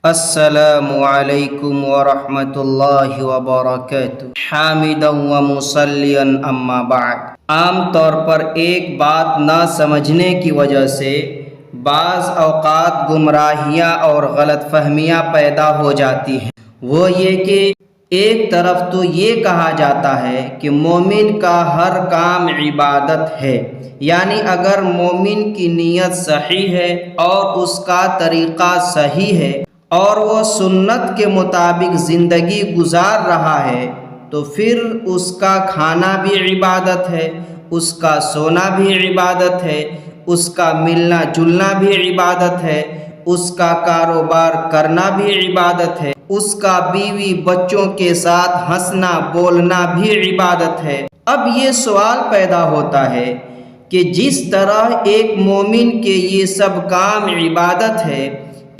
السلام علیکم ورحمۃ اللہ وبرکاتہ حامدا و مصلیا اما بعد۔ عام طور پر ایک بات نہ سمجھنے کی وجہ سے بعض اوقات گمراہیاں اور غلط فہمیاں پیدا ہو جاتی ہیں۔ وہ یہ کہ ایک طرف تو یہ کہا جاتا ہے کہ مومن کا ہر کام عبادت ہے، یعنی اگر مومن کی نیت صحیح ہے اور اس کا طریقہ صحیح ہے اور وہ سنت کے مطابق زندگی گزار رہا ہے تو پھر اس کا کھانا بھی عبادت ہے، اس کا سونا بھی عبادت ہے، اس کا ملنا جلنا بھی عبادت ہے، اس کا کاروبار کرنا بھی عبادت ہے، اس کا بیوی بچوں کے ساتھ ہنسنا بولنا بھی عبادت ہے۔ اب یہ سوال پیدا ہوتا ہے کہ جس طرح ایک مومن کے یہ سب کام عبادت ہے،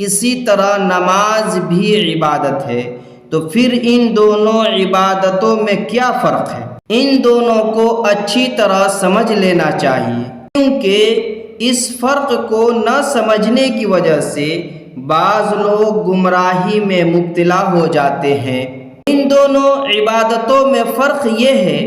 اسی طرح نماز بھی عبادت ہے، تو پھر ان دونوں عبادتوں میں کیا فرق ہے؟ ان دونوں کو اچھی طرح سمجھ لینا چاہیے، کیونکہ اس فرق کو نہ سمجھنے کی وجہ سے بعض لوگ گمراہی میں مبتلا ہو جاتے ہیں۔ ان دونوں عبادتوں میں فرق یہ ہے،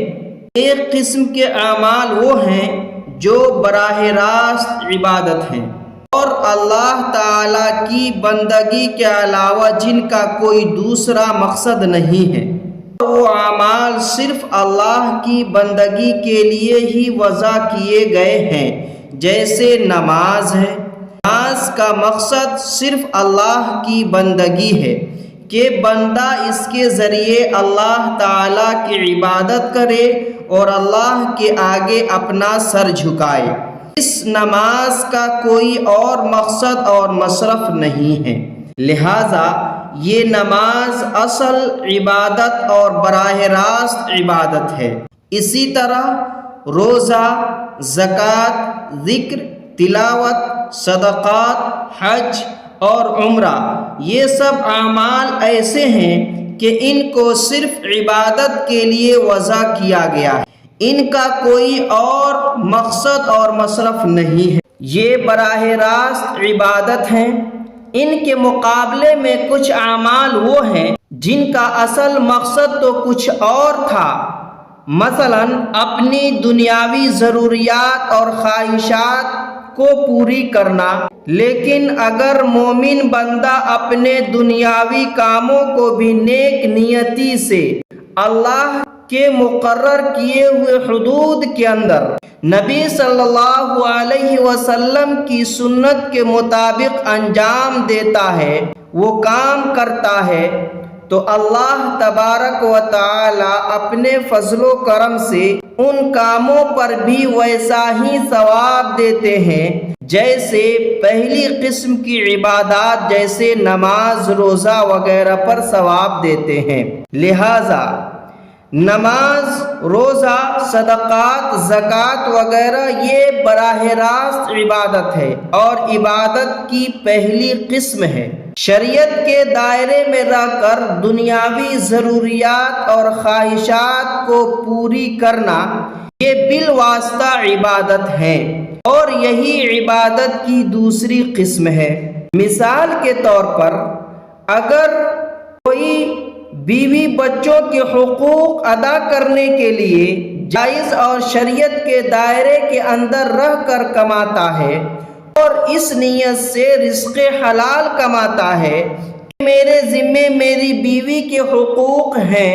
ایک قسم کے اعمال وہ ہیں جو براہ راست عبادت ہیں اور اللہ تعالیٰ کی بندگی کے علاوہ جن کا کوئی دوسرا مقصد نہیں ہے، اور وہ اعمال صرف اللہ کی بندگی کے لیے ہی وضع کیے گئے ہیں، جیسے نماز ہے۔ نماز کا مقصد صرف اللہ کی بندگی ہے کہ بندہ اس کے ذریعے اللہ تعالیٰ کی عبادت کرے اور اللہ کے آگے اپنا سر جھکائے۔ اس نماز کا کوئی اور مقصد اور مصرف نہیں ہے، لہذا یہ نماز اصل عبادت اور براہ راست عبادت ہے۔ اسی طرح روزہ، زکوٰۃ، ذکر، تلاوت، صدقات، حج اور عمرہ، یہ سب اعمال ایسے ہیں کہ ان کو صرف عبادت کے لیے وضع کیا گیا ہے، ان کا کوئی اور مقصد اور مصرف نہیں ہے، یہ براہ راست عبادت ہیں۔ ان کے مقابلے میں کچھ اعمال وہ ہیں جن کا اصل مقصد تو کچھ اور تھا، مثلا اپنی دنیاوی ضروریات اور خواہشات کو پوری کرنا، لیکن اگر مومن بندہ اپنے دنیاوی کاموں کو بھی نیک نیتی سے اللہ کے مقرر کیے ہوئے حدود کے اندر نبی صلی اللہ علیہ وسلم کی سنت کے مطابق انجام دیتا ہے، وہ کام کرتا ہے، تو اللہ تبارک و تعالی اپنے فضل و کرم سے ان کاموں پر بھی ویسا ہی ثواب دیتے ہیں جیسے پہلی قسم کی عبادات جیسے نماز، روزہ وغیرہ پر ثواب دیتے ہیں۔ لہذا نماز، روزہ، صدقات، زکوٰۃ وغیرہ یہ براہ راست عبادت ہے اور عبادت کی پہلی قسم ہے۔ شریعت کے دائرے میں رہ کر دنیاوی ضروریات اور خواہشات کو پوری کرنا یہ بالواسطہ عبادت ہے اور یہی عبادت کی دوسری قسم ہے۔ مثال کے طور پر اگر کوئی بیوی بچوں کے حقوق ادا کرنے کے لیے جائز اور شریعت کے دائرے کے اندر رہ کر کماتا ہے اور اس نیت سے رزق حلال کماتا ہے کہ میرے ذمے میری بیوی کے حقوق ہیں،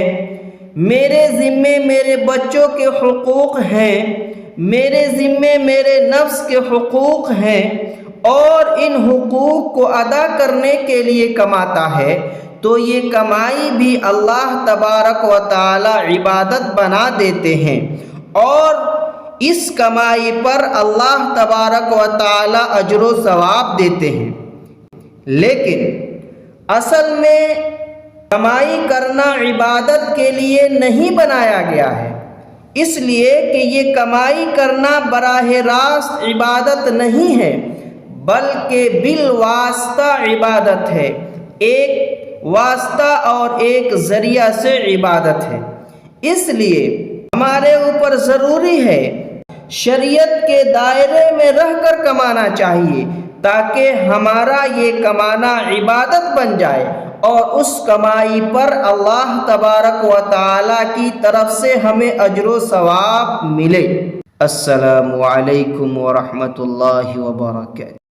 میرے ذمے میرے بچوں کے حقوق ہیں، میرے ذمے میرے نفس کے حقوق ہیں، اور ان حقوق کو ادا کرنے کے لیے کماتا ہے، تو یہ کمائی بھی اللہ تبارک و تعالی عبادت بنا دیتے ہیں اور اس کمائی پر اللہ تبارک و تعالی اجر و ثواب دیتے ہیں۔ لیکن اصل میں کمائی کرنا عبادت کے لیے نہیں بنایا گیا ہے، اس لیے کہ یہ کمائی کرنا براہ راست عبادت نہیں ہے بلکہ بالواسطہ عبادت ہے، ایک واسطہ اور ایک ذریعہ سے عبادت ہے۔ اس لیے ہمارے اوپر ضروری ہے شریعت کے دائرے میں رہ کر کمانا چاہیے، تاکہ ہمارا یہ کمانا عبادت بن جائے اور اس کمائی پر اللہ تبارک و تعالی کی طرف سے ہمیں اجر و ثواب ملے۔ السلام علیکم ورحمۃ اللہ وبرکاتہ۔